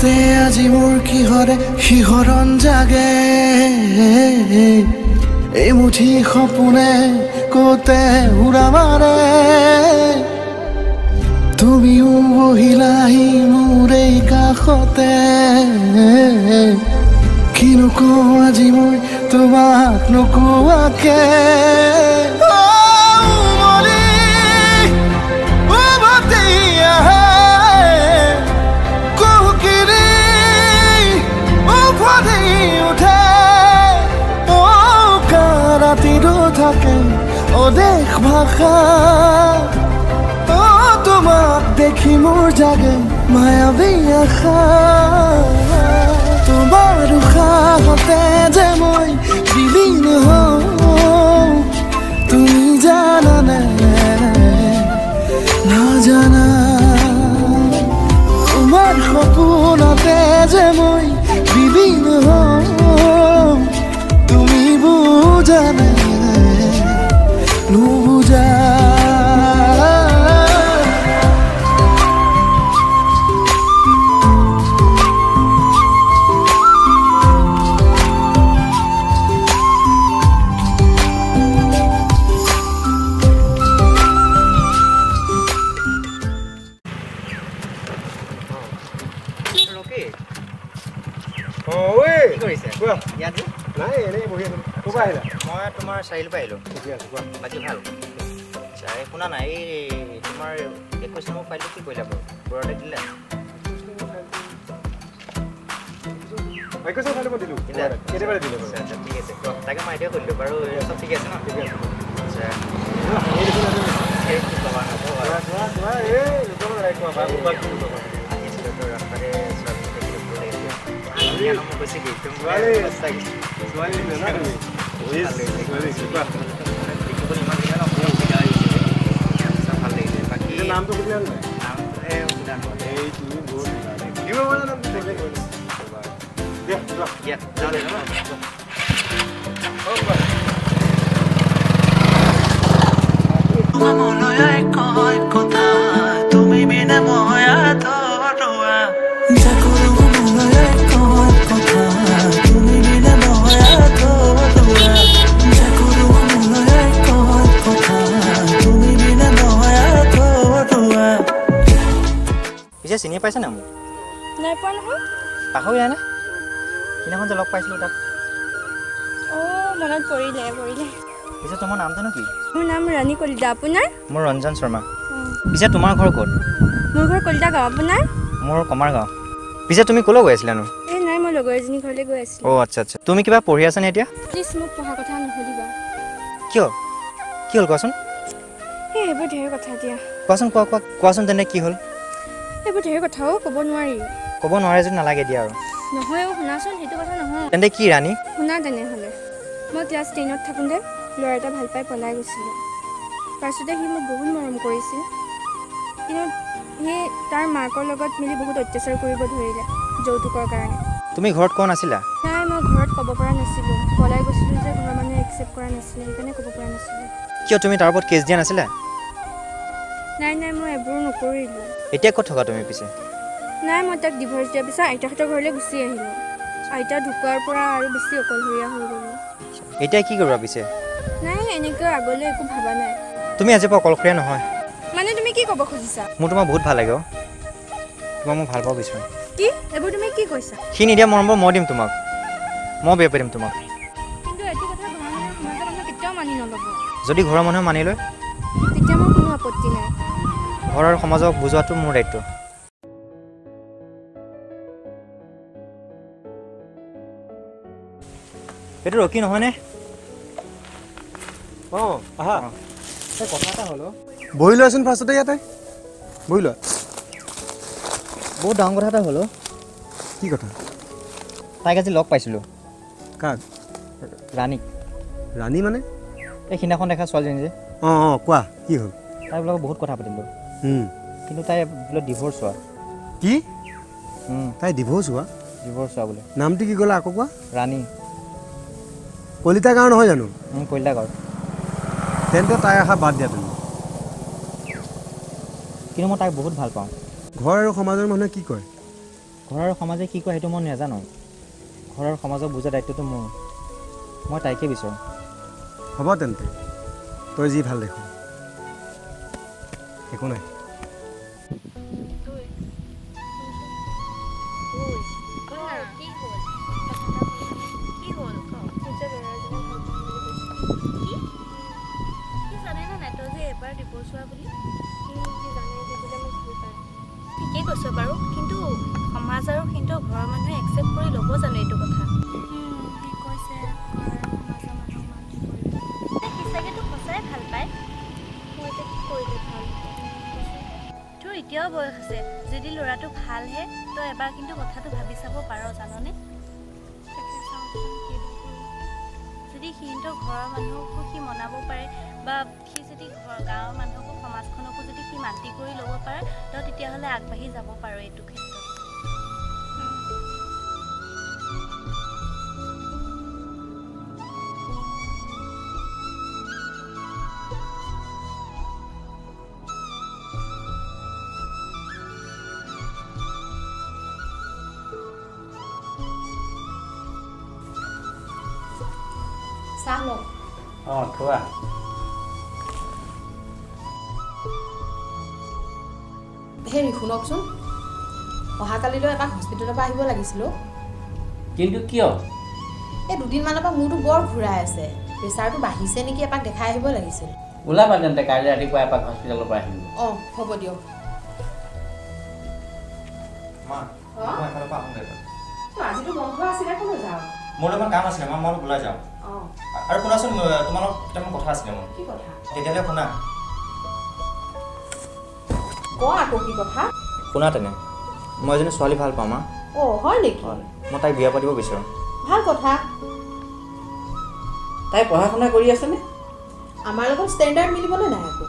হতে আজি মোৰ কিহৰে শিহৰণ জাগে এই মুঠি সপোনে কোতে উৰা মাৰে তুমিও বহিলাহি মোৰ এই কাষতে কিনো কওঁ আজি মই তোমাক নোকোৱাকে অদেশ ভাষা তোমাক দেখি মোৰ জাগে মায়াবী আশা তোমাৰ উশাহতে যে মই বিলীন হওঁ তুমি জানানে নাজানা তোমাৰ সপোনতে যে মই বিলীন হওঁ তুমি বুজানে নুবুজা নাই এনেই বহি আছো ক'ৰ পৰা আহিলা মই তোমাৰ চাৰিআলিৰ পৰা আহিলোঁ ঠিকে আছে কোৱা বাকী ভাল শুনা নাই এই তোমাৰ 21 নম্বৰ ফাইলটো কি কৰিলা বাৰু ঘৰতে দিলা কেতিয়াবা দিলে আচ্ছা ঠিক আছে তাকে মই এতিয়া কৰিলোঁ বাৰু চব ঠিকে আছে ন ঠিকে আছে আচ্ছা নামটো সুধিলা নাই তুমি বিনে ময়া ধৰুৱা পিছে চিনি পাইছে না মোক নাই পোৱা নহয় পাহৰিলা নে সিদিনাখন যে লগ পাইছিলোঁ তাক মনত পৰিলে পিছে তোমাৰ নামটোনো কি মোৰ নাম ৰাণী কলিতা আপোনাৰ মোৰ ৰঞ্জন শৰ্মা পিছে তোমাৰ ঘৰ ক'ত মোৰ ঘৰ কলিতা গাঁও আপোনাৰ মোৰ কমাৰ গাঁও পিছে তুমি ক'লৈ গৈ আছিলানো এই নাই মই লগৰ এজনী ঘৰলৈ গৈ আছিলোঁ আচ্ছা আচ্ছা তুমি কিবা পঢ়ি আছানে এতিয়া প্লিজ মোক পঢ়া কথা নুসুধিবা কিয় কি হ'ল কোৱাচোন এইবোৰ ঢেৰ কথা দিয়া কোৱাচোন তেনে কি হ'ল এইবোৰ ঢেৰ কথাও ক'ব নোৱাৰি ক'ব নোৱাৰে যদি নালাগে দিয়া আৰু নহয় শুনাচোন সেইটো কথা নহয় তেন্তে কি ৰাণী শুনা তেনেহ'লে মই ক্লাছ 10ত থাকোঁতে ল'ৰা এটা ভাল পাই পলাই গৈছিলোঁ তাৰপিছতে সি মোক বহুত মৰম কৰিছিল কিন্তু সি তাৰ মাকৰ লগত মিলি বহুত অত্যাচাৰ কৰিব ধৰিলে যৌতুকৰ কাৰণে তুমি ঘৰত কোৱা নাছিলা নাই মই ঘৰত ক'ব পৰা নাছিলোঁ পলাই গৈছিলোঁ যে ঘৰৰ মানুহে একচেপ্ট কৰা নাছিলে সেইকাৰণে ক'ব পৰা নাছিলোঁ কিয় তুমি তাৰ ওপৰত কেছ দিয়া নাছিলা নাই মই এইবোৰ নকৰিলোঁ এতিয়া ক'ত থকা তুমি পিছে নাই মই তাক ডিভৰ্চ দিয়াৰ পিছত আইতাহঁতৰ ঘৰলৈ গুচি আহিলোঁ আইতা ঢুকোৱাৰ পৰা আৰু বেছি অকলশৰীয়া হৈ গ'লোঁ এতিয়া কি কৰিবা পিছে নাই এনেকৈ আগলৈ একো ভাবা নাই তুমি আজিৰ পৰা অকলশৰীয়া নহয় মানে তুমি কি ক'ব খুজিছা মোৰ তোমাক বহুত ভাল লাগে তোমাক মই ভাল পাব বিচাৰোঁ কি এইবোৰ তুমি কি কৈছা সি নিদিয়া মৰমবোৰ মই দিম তোমাক মই বিয়া পাতিম তোমাক কিন্তু এইটো কথা ঘৰৰ মানুহে কেতিয়াও মানি নল'ব যদি ঘৰৰ মানুহে মানি লয় তেতিয়া মোৰ কোনো আপত্তি নাই ঘৰ আৰু সমাজক বুজোৱাটো মোৰ দায়িত্ব এইটো ৰকি নহয়নে আহা কথা এটা হ'ল বহি লোৱাচোন ফাৰ্ষ্টতে ইয়াতে বহি লোৱা বহুত ডাঙৰ কথা এটা হ'ল কি কথা তাইক আজি লগ পাইছিলোঁ কাক ৰাণীক ৰাণী মানে এই সিদিনাখন দেখা ছোৱালীজনী যে কোৱা কি হ'ল তাই বোলে বহুত কথা পাতিলোঁ কিন্তু তাই বোলে ডিভৰ্চ হোৱা কি তাই ডিভৰ্চ হোৱা বোলে নামটো কি ক'লা আকৌ কোৱা ৰাণী কলিতা গাঁও নহয় জানো কলিতা গাঁও তেন্তে তাই আশা বাদ দিয়া তুমি কিন্তু মই তাইক বহুত ভাল পাওঁ ঘৰ আৰু সমাজৰ মানুহে কি কয় ঘৰ আৰু সমাজে কি কয় সেইটো মই নাজানো ঘৰ আৰু সমাজক বুজা দায়িত্বটো মোৰ মই তাইকে বিচাৰোঁ হ'ব তেন্তে তই যি ভাল দেখো একো নাই ঠিকেই কৈছ বাৰু কিন্তু সমাজ আৰু কিন্তু ঘৰৰ মানুহে একচেপ্ট কৰি ল'ব জানো এইটো কথা সঁচাকেতো সঁচাই ভাল পায় মই এতিয়া কি কৰিলে ভাল তোৰ এতিয়াও বয়স আছে যদি ল'ৰাটো ভালহে তই এবাৰ কিন্তু কথাটো ভাবি চাব পাৰ জাননে যদি সিহঁতৰ ঘৰৰ মানুহকো সি মনাব পাৰে বা সি যদি গাঁৱৰ মানুহকো সমাজখনকো যদি সি মান্তি কৰি ল'ব পাৰে তই তেতিয়াহ'লে আগবাঢ়ি যাব পাৰ এইটো ক্ষেত্ৰত চাহ লওঁ থোৱা হেৰি শুনকচোন অহাকালিলৈ এপাক হস্পিটেলৰ পৰা আহিব লাগিছিল কিন্তু কিয় এই দুদিনমানৰ পৰা মূৰটো বৰ ঘূৰাই আছে প্ৰেছাৰটো বাঢ়িছে নেকি এপাক দেখাই আহিব লাগিছিল ওলাবা তেন্তে কাইলৈ ৰাতিপুৱা এপাক হস্পিটেলৰ পৰা আহিম অঁ হ'ব দিয়ক আজিতো বন্ধ আছিলে ক'লৈ যাওঁ মোৰ লগত কাম আছিলে মই ওলাই যাওঁ অঁ আৰু শুনাচোন তোমালোক কেইটামান কথা আছিলে মোৰ কি কথা তেতিয়াহ'লে শুনা ক আকৌ কি কথা শুনা তেনে মই এজনী ছোৱালী ভাল পাওঁ মা অঁ হয় নেকি মই তাইক বিয়া পাতিব বিচাৰোঁ ভাল কথা তাই পঢ়া শুনা কৰি আছেনে আমাৰ লগত ষ্টেণ্ডাৰ্ড মিলিবনে নাই আকৌ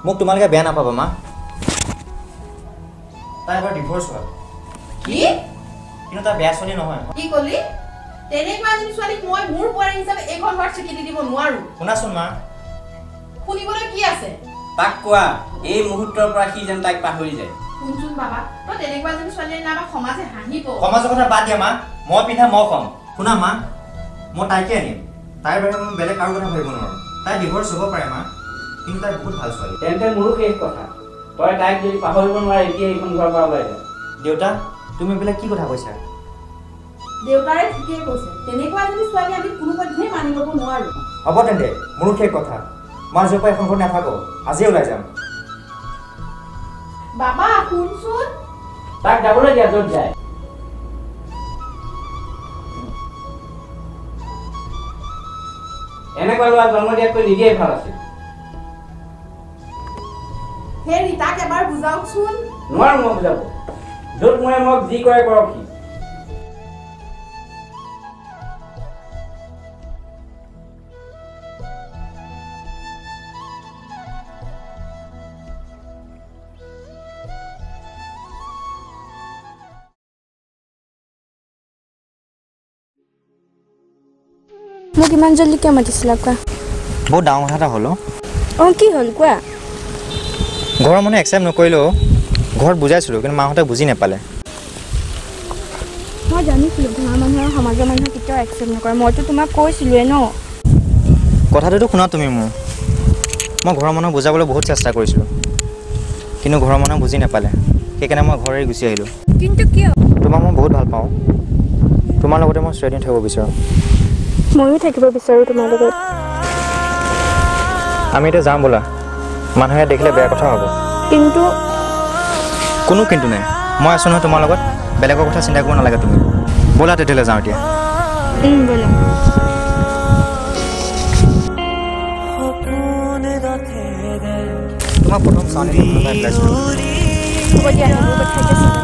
মোক তোমালোকে বেয়া নাপাবা মা তাই এবাৰ ডিভ'ৰ্চ হোৱা কি কিন্তু তাই বেয়া ছোৱালী নহয় কি ক'লি তেনেকুৱা এজনী ছোৱালীক মই মোৰ বোৱাৰী হিচাপে এইখন ঘৰত স্বীকৃতি দিব নোৱাৰো শুনাচোন মা শুনিবলৈ কি আছে তাক কোৱা এই মুহূৰ্তৰ পৰা সি যেন তাইক পাহৰি যায় শুনচোন বাবা তই তেনেকুৱা এজনী ছোৱালীৰ নাম সমাজে হাঁহিব সমাজৰ কথা বাদ দিয়া মা মই পিন্ধা মই কম শুনা মা মই তাইকে আনিম তাইৰ বাহিৰে মই বেলেগ কাৰো কথা ভাবিব নোৱাৰোঁ তাই ডিভ'ৰ্চ হ'ব পাৰে মা কিন্তু তাই বহুত ভাল ছোৱালী তেন্তে মোৰো শেষ কথা তই তাইক যদি পাহৰিব নোৱাৰে এতিয়া এইখন ঘৰৰ পৰা ওলাই যা দেউতা তুমি এইবিলাক কি কথা কৈছা দেউতাৰে ঠিকেই কৈছে তেনেকুৱা এজনী ছোৱালী আমি কোনোপধ্যেই মানি ল'ব নোৱাৰো হ'ব তেন্তে মোৰো শেষ কথা মই আজিৰ পৰা এখন ঘৰত নাথাকোঁ আজিয়ে ওলাই যাম বাবা শুনচোন তাক যাবলৈ দিয়া য'ত যায় এনেকুৱা ল'ৰা জন্ম দিয়াতকৈ নিদিয়াই ভাল আছিল সেই ৰীতাক এবাৰ বুজাওকচোন নোৱাৰো মই বুজাব য'ত মই মোক যি কৰে কৰক সি মোক ইমান জলদি কিয় মাতিছিলা কোৱা বহুত ডাঙৰ কথা এটা হ'ল অঁ কি হ'ল কোৱা ঘৰৰ মানুহে একচেপ্ট নকৰিলেও ঘৰত বুজাইছিলোঁ কিন্তু মাহঁতে বুজি নাপালে মই জানিছিলোঁ ঘৰৰ মানুহে আৰু সমাজৰ মানুহে কেতিয়াও একচেপ্ট নকৰে মইতো তোমাক কৈছিলোঁৱে ন কথাটোতো শুনা তুমি মোৰ মই ঘৰৰ মানুহক বুজাবলৈ বহুত চেষ্টা কৰিছিলোঁ কিন্তু ঘৰৰ মানুহে বুজি নাপালে সেইকাৰণে মই ঘৰ এৰি গুচি আহিলোঁ কিন্তু কিয় তোমাক মই বহুত ভাল পাওঁ তোমাৰ লগতে মই চিৰদিন থাকিব বিচাৰোঁ ময়ো থাকিব বিচাৰোঁ তোমাৰ লগত আমি এতিয়া যাওঁ বোলা মানুহে দেখিলে বেয়া কথা হ'ব কিন্তু কোনো কিন্তু নাই মই আছোঁ নহয় তোমাৰ লগত বেলেগৰ কথা চিন্তা কৰিব নালাগে তুমি ব'লা তেতিয়াহ'লে যাওঁ এতিয়া ব'লা তোমাক প্ৰথম চাউনি হ'ব দিয়া মোৰ কথা এতিয়া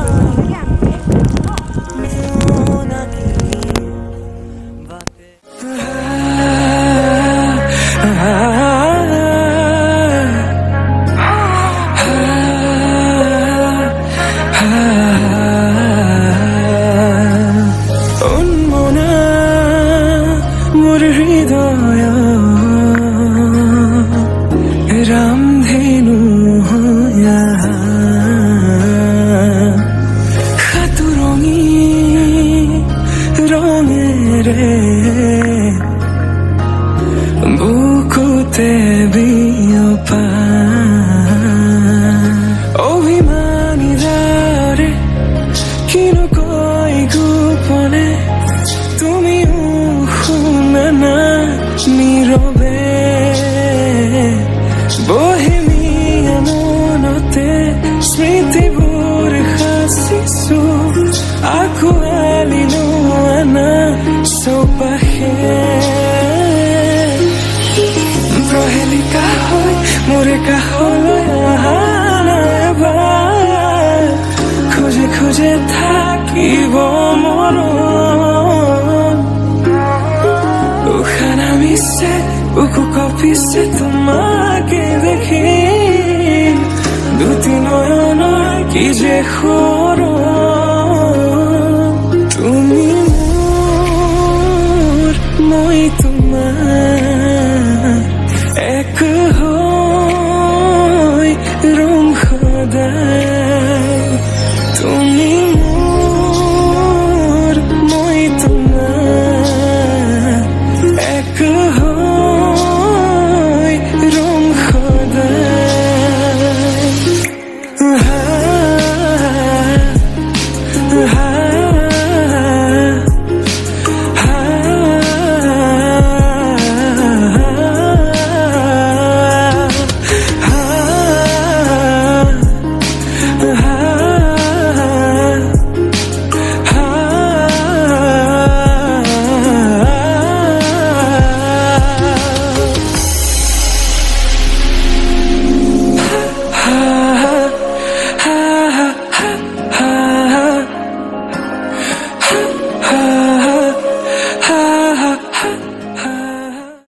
কি যে সৰল